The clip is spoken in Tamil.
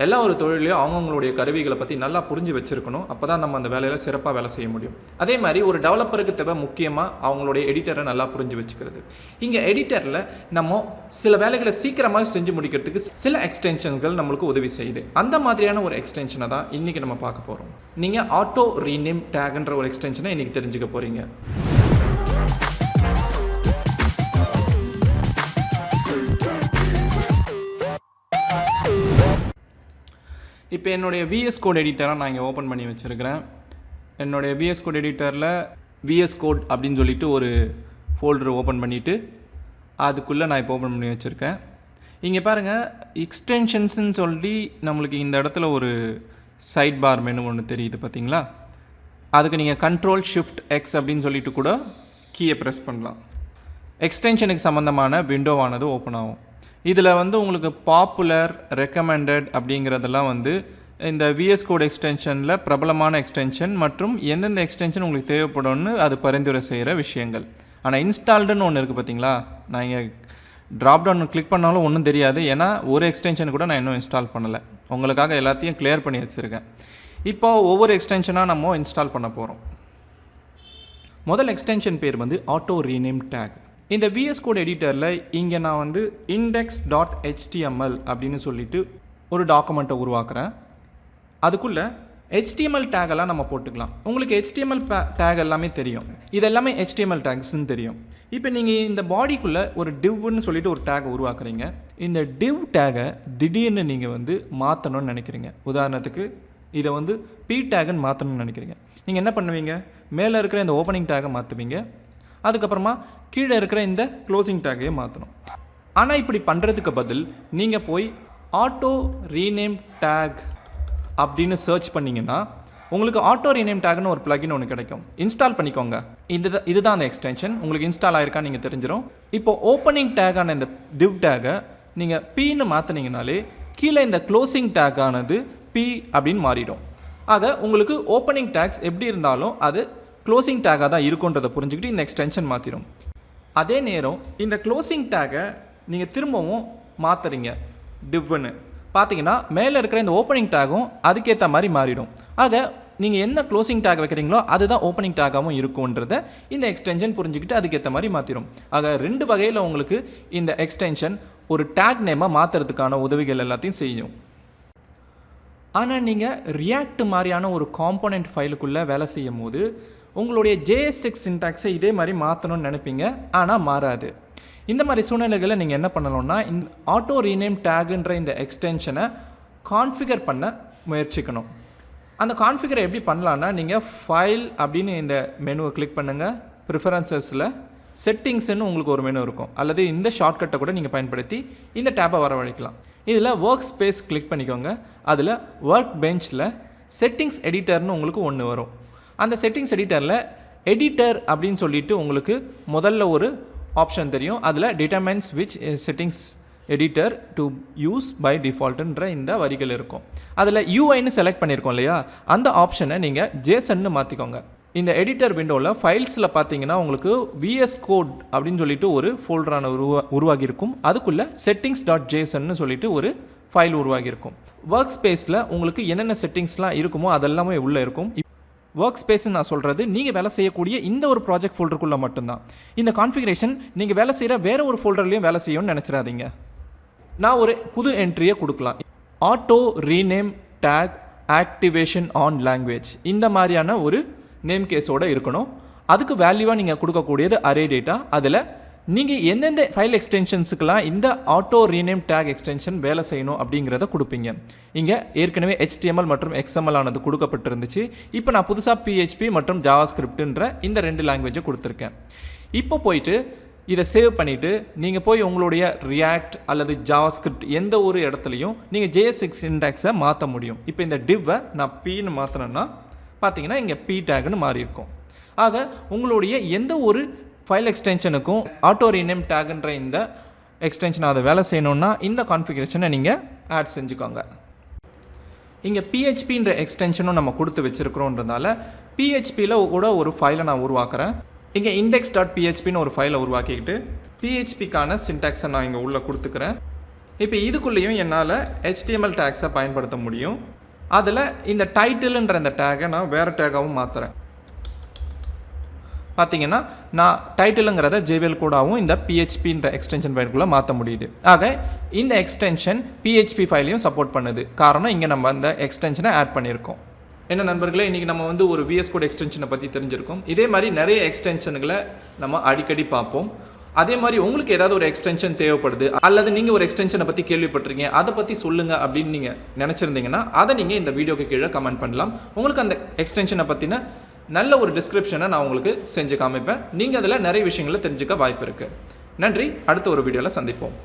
எல்லா ஒரு தொழிலையும் அவங்கவுங்களுடைய கருவிகளை பற்றி நல்லா புரிஞ்சு வச்சுருக்கணும். அப்போ தான் நம்ம அந்த வேலையில் சிறப்பாக வேலை செய்ய முடியும். அதே மாதிரி ஒரு டெவலப்பருக்கு தேவை முக்கியமாக அவங்களுடைய எடிட்டரை நல்லா புரிஞ்சு வச்சுக்கிறது. இங்கே எடிட்டரில் நம்ம சில வேலைகளை சீக்கிரமாக செஞ்சு முடிக்கிறதுக்கு சில எக்ஸ்டென்ஷன்கள் நம்மளுக்கு உதவி செய்யுது. அந்த மாதிரியான ஒரு எக்ஸ்டென்ஷனை தான் இன்றைக்கி நம்ம பார்க்க போகிறோம். நீங்கள் ஆட்டோ ரீநேம் டேக்ன்ற ஒரு எக்ஸ்டென்ஷனை இன்றைக்கி தெரிஞ்சுக்க போகிறீங்க. இப்போ என்னுடைய VS கோட் எடிட்டராக நான் இங்கே ஓப்பன் பண்ணி வச்சுருக்கிறேன். என்னுடைய VS கோட் எடிட்டரில் VS கோட் அப்படின்னு சொல்லிட்டு ஒரு ஃபோல்டர் ஓப்பன் பண்ணிவிட்டு அதுக்குள்ளே நான் இப்போ ஓப்பன் பண்ணி வச்சுருக்கேன். இங்கே பாருங்கள், எக்ஸ்டென்ஷன்ஸ்ன்னு சொல்லி நம்மளுக்கு இந்த இடத்துல ஒரு சைட் பார் மெனு ஒன்று தெரியுது பார்த்தீங்களா? அதுக்கு நீங்கள் Ctrl+Shift+X அப்படின்னு சொல்லிட்டு கூட கீயை ப்ரெஸ் பண்ணலாம். எக்ஸ்டென்ஷனுக்கு சம்மந்தமான விண்டோவானது ஓப்பன் ஆகும். இதில் உங்களுக்கு பாப்புலர், ரெக்கமெண்டட் அப்படிங்கிறதெல்லாம் இந்த VS கோட் எக்ஸ்டென்ஷனில் பிரபலமான எக்ஸ்டென்ஷன் மற்றும் எந்தெந்த எக்ஸ்டென்ஷன் உங்களுக்கு தேவைப்படும்னு அது பரிந்துரை செய்கிற விஷயங்கள். ஆனால் இன்ஸ்டால்டுன்னு ஒன்று இருக்குது பார்த்தீங்களா? நான் இங்கே ட்ராப்டவுன் கிளிக் பண்ணாலும் ஒன்றும் தெரியாது, ஏன்னா ஒரு எக்ஸ்டென்ஷன் கூட நான் இன்னும் இன்ஸ்டால் பண்ணலை. உங்களுக்காக எல்லாத்தையும் கிளியர் பண்ணி வச்சுருக்கேன். இப்போ ஒவ்வொரு எக்ஸ்டென்ஷனாக நம்ம இன்ஸ்டால் பண்ண போகிறோம். முதல் எக்ஸ்டென்ஷன் பேர் ஆட்டோ ரீநேம் டேக். இந்த VS கோட் எடிட்டரில் இங்கே நான் index.html அப்படின்னு சொல்லிட்டு ஒரு டாக்குமெண்ட்டை உருவாக்குறேன். அதுக்குள்ளே HTML டேகெல்லாம் நம்ம போட்டுக்கலாம். உங்களுக்கு HTML டேக் எல்லாமே தெரியும், இது எல்லாமே HTML டேக்ஸ்ன்னு தெரியும். இப்போ நீங்கள் இந்த பாடிக்குள்ளே ஒரு divன்னு சொல்லிட்டு ஒரு டேகை உருவாக்குறீங்க. இந்த div டேகை திடீர்னு நீங்கள் மாற்றணும்னு நினைக்கிறீங்க. உதாரணத்துக்கு இதை p டேகுன்னு மாற்றணும்னு நினைக்கிறீங்க. நீங்கள் என்ன பண்ணுவீங்க? மேலே இருக்கிற இந்த ஓப்பனிங் டேகை மாற்றுவீங்க. அதுக்கப்புறமா கீழே இருக்கிற இந்த க்ளோசிங் டேக்கையே மாற்றணும். ஆனால் இப்படி பண்ணுறதுக்கு பதில் நீங்கள் போய் ஆட்டோ ரீநேம் டேக் அப்படின்னு சர்ச் பண்ணிங்கன்னா உங்களுக்கு ஆட்டோ ரீநேம் டேக்னு ஒரு பிளகின் ஒன்று கிடைக்கும். இன்ஸ்டால் பண்ணிக்கோங்க. இதுதான் அந்த எக்ஸ்டென்ஷன். உங்களுக்கு இன்ஸ்டால் ஆகிருக்கான்னு நீங்கள் தெரிஞ்சிடும். இப்போ ஓப்பனிங் டேக்கான இந்த div டேக்கை நீங்கள் pன்னு மாற்றினீங்கனாலே கீழே இந்த க்ளோசிங் டேக்கானது p அப்படின்னு மாறிடும். ஆக உங்களுக்கு ஓப்பனிங் டேக்ஸ் எப்படி இருந்தாலும் அது க்ளோசிங் டேக்காக தான் இருக்குன்றதை புரிஞ்சுக்கிட்டு இந்த எக்ஸ்டென்ஷன் மாற்றிடும். அதே நேரம் இந்த க்ளோசிங் டேக்கை நீங்கள் திரும்பவும் மாற்றுறீங்க divன்னு பார்த்தீங்கன்னா மேலே இருக்கிற இந்த ஓப்பனிங் டேக்கும் அதுக்கேற்ற மாதிரி மாறிடும். ஆக நீங்கள் என்ன க்ளோசிங் டேக் வைக்கிறீங்களோ அதுதான் ஓப்பனிங் டேக்காகவும் இருக்குன்றதை இந்த எக்ஸ்டென்ஷன் புரிஞ்சுக்கிட்டு அதுக்கேற்ற மாதிரி மாற்றிடும். ஆக ரெண்டு வகையில் உங்களுக்கு இந்த எக்ஸ்டென்ஷன் ஒரு டேக் நேமை மாற்றுறதுக்கான உதவிகள் எல்லாத்தையும் செய்யும். ஆனால் நீங்கள் ரியாக்ட் மாதிரியான ஒரு காம்போனன்ட் ஃபைலுக்குள்ளே வேலை செய்யும் போது உங்களுடைய JS6 சின்டாக்ஸை இதே மாதிரி மாற்றணும்னு நினைப்பீங்க, ஆனால் மாறாது. இந்த மாதிரி சூழ்நிலைகளை நீங்கள் என்ன பண்ணணும்னா இந்த ஆட்டோ ரீநேம் டேகுன்ற இந்த எக்ஸ்டென்ஷனை கான்ஃபிகர் பண்ண முயற்சிக்கணும். அந்த கான்ஃபிகரை எப்படி பண்ணலான்னா நீங்கள் ஃபைல் அப்படின்னு இந்த மெனுவை கிளிக் பண்ணுங்கள். ப்ரிஃபரன்சஸில் செட்டிங்ஸ்ன்னு உங்களுக்கு ஒரு மெனு இருக்கும், அல்லது இந்த ஷார்ட்கட்டை கூட நீங்கள் பயன்படுத்தி இந்த டேப்பை வரவழைக்கலாம். இதில் ஒர்க் ஸ்பேஸ் கிளிக் பண்ணிக்கோங்க. அதில் ஒர்க் பெஞ்சில் செட்டிங்ஸ் எடிட்டர்னு உங்களுக்கு ஒன்று வரும். அந்த செட்டிங்ஸ் எடிட்டரில் எடிட்டர் அப்படின்னு சொல்லிட்டு உங்களுக்கு முதல்ல ஒரு ஆப்ஷன் தெரியும். அதில் determines which settings editor to use by டிஃபால்ட்டுன்ற இந்த வரிகள் இருக்கும். அதில் UIன்னு செலக்ட் பண்ணியிருக்கோம் இல்லையா, அந்த ஆப்ஷனை நீங்கள் JSON மாற்றிக்கோங்க. இந்த எடிட்டர் விண்டோவில் ஃபைல்ஸில் பார்த்தீங்கன்னா உங்களுக்கு VS கோட் அப்படின்னு சொல்லிட்டு ஒரு ஃபோல்டரான உருவாகியிருக்கும். அதுக்குள்ளே settings.jsonன்னு சொல்லிட்டு ஒரு ஃபைல் உருவாகியிருக்கும். ஒர்க் ஸ்பேஸில் உங்களுக்கு என்னென்ன செட்டிங்ஸ்லாம் இருக்குமோ அதெல்லாமே உள்ளே இருக்கும். ஒர்க் ஸ்பேஸ்ன்னு நான் சொல்கிறது நீங்கள் வேலை செய்யக்கூடிய இந்த ஒரு ப்ராஜெக்ட் ஃபோல்டருக்குள்ளே மட்டும்தான். இந்த கான்ஃபிகரேஷன் நீங்கள் வேலை செய்கிற வேறு ஒரு ஃபோல்டர்லேயும் வேலை செய்யணும்னு நினச்சிடாதீங்க. நான் ஒரு புது என்ட்ரியை கொடுக்கலாம். Auto rename take activation on language இந்த மாதிரியான ஒரு நேம் கேஸோடு இருக்கணும். அதுக்கு வேல்யூவாக நீங்கள் கொடுக்கக்கூடியது அரே டேட்டா. அதில் நீங்கள் எந்தெந்த ஃபைல் எக்ஸ்டென்ஷன்ஸுக்கெல்லாம் இந்த ஆட்டோ ரீநேம் டேக் எக்ஸ்டென்ஷன் வேலை செய்யணும் அப்படிங்கிறத கொடுப்பீங்க. இங்கே ஏற்கனவே HTML மற்றும் XML ஆனது கொடுக்கப்பட்டிருந்துச்சு. இப்போ நான் புதுசாக PHP மற்றும் JavaScriptன்ற இந்த 2 லாங்குவேஜை கொடுத்துருக்கேன். இப்போ போயிட்டு இதை சேவ் பண்ணிவிட்டு நீங்கள் போய் உங்களுடைய ரியாக்ட் அல்லது JavaScript எந்த ஒரு இடத்துலையும் நீங்கள் JS6 சின்டாக்ஸை மாற்ற முடியும். இப்போ இந்த divவை நான் pன்னு மாற்றினேன்னா பார்த்தீங்கன்னா இங்கே p டேக்னு மாறி இருக்கும். ஆக உங்களுடைய எந்த ஒரு ஃபைல் எக்ஸ்டென்ஷனுக்கும் ஆட்டோ ரீநேம் டேக்ன்ற இந்த எக்ஸ்டென்ஷன் அதை வேலை செய்யணுன்னா இந்த கான்ஃபிகரேஷனை நீங்கள் ஆட் செஞ்சுக்கோங்க. இங்கே PHPன்ற எக்ஸ்டென்ஷனும் நம்ம கொடுத்து வச்சுருக்கிறோன்றதால PHPயில் கூட ஒரு ஃபைலை நான் உருவாக்குறேன். இங்கே index.phpன்னு ஒரு ஃபைலை உருவாக்கிக்கிட்டு PHPக்கான சின்டாக்ஸை நான் இங்கே உள்ளே கொடுத்துக்கிறேன். இப்போ இதுக்குள்ளேயும் என்னால் HTML டேக்ஸை பயன்படுத்த முடியும். அதில் இந்த டைட்டில்ன்ற இந்த டேகை நான் வேறு டேகாகவும் மாற்றுறேன். பார்த்தீங்கன்னா நான் டைட்டிலுங்கிறத JVL கோடாகவும் இந்த PHPன்ற எக்ஸ்டென்ஷன் ஃபைலுக்குள்ளே மாற்ற முடியுது. ஆக இந்த எக்ஸ்டென்ஷன் PHP ஃபைலையும் சப்போர்ட் பண்ணுது. காரணம் இங்கே நம்ம அந்த எக்ஸ்டென்ஷனை ஆட் பண்ணியிருக்கோம். என்ன நண்பர்களே, இன்றைக்கி நம்ம வந்து ஒரு VS கோட் எக்ஸ்டென்ஷனை பற்றி தெரிஞ்சிருக்கோம். இதே மாதிரி நிறைய எக்ஸ்டென்ஷன்களை நம்ம அடிக்கடி பார்ப்போம். அதே மாதிரி உங்களுக்கு ஏதாவது ஒரு எக்ஸ்டென்ஷன் தேவைப்படுது அல்லது நீங்கள் ஒரு எக்ஸ்டென்ஷனை பற்றி கேள்விப்பட்டிருக்கீங்க, அதை பற்றி சொல்லுங்கள் அப்படின்னு நீங்கள் நினச்சிருந்தீங்கன்னா அதை நீங்கள் இந்த வீடியோக்கு கீழே கமெண்ட் பண்ணலாம். உங்களுக்கு அந்த எக்ஸ்டென்ஷனை பற்றின நல்ல ஒரு டிஸ்கிரிப்ஷனை நான் உங்களுக்கு செஞ்சு காமிப்பேன். நீங்கள் அதில் நிறைய விஷயங்களை தெரிஞ்சுக்க வாய்ப்பு இருக்குது. நன்றி. அடுத்த ஒரு வீடியோவில் சந்திப்போம்.